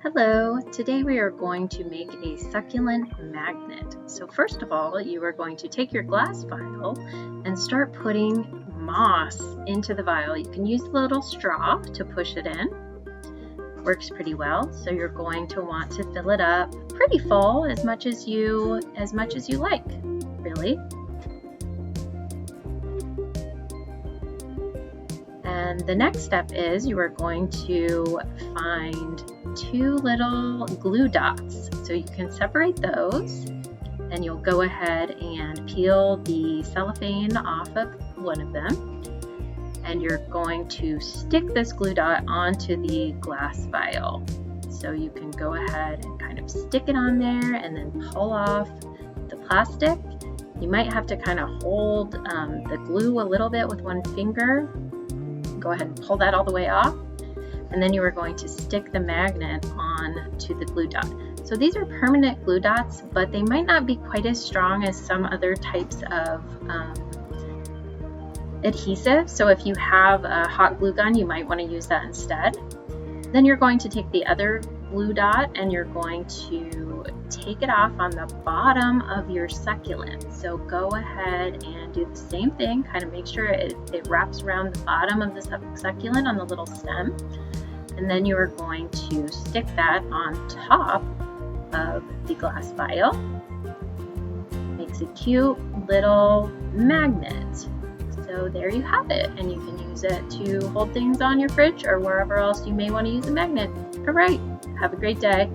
Hello, today we are going to make a succulent magnet. So first of all, you are going to take your glass vial and start putting moss into the vial. You can use a little straw to push it in. Works pretty well. So you're going to want to fill it up pretty full, as much as you like, really. And the next step is you are going to find two little glue dots. So you can separate those, and you'll go ahead and peel the cellophane off of one of them. And you're going to stick this glue dot onto the glass vial. So you can go ahead and kind of stick it on there and then pull off the plastic. You might have to kind of hold the glue a little bit with one finger. Go ahead and pull that all the way off, and then you are going to stick the magnet on to the glue dot. So these are permanent glue dots, but they might not be quite as strong as some other types of adhesive. So if you have a hot glue gun, you might want to use that instead. Then you're going to take the other glue dot and you're going to take it off on the bottom of your succulent. So go ahead and do the same thing, kind of make sure it wraps around the bottom of the succulent on the little stem. And then you are going to stick that on top of the glass vial. Makes a cute little magnet. So there you have it, and you can use it to hold things on your fridge or wherever else you may want to use a magnet. All right, have a great day.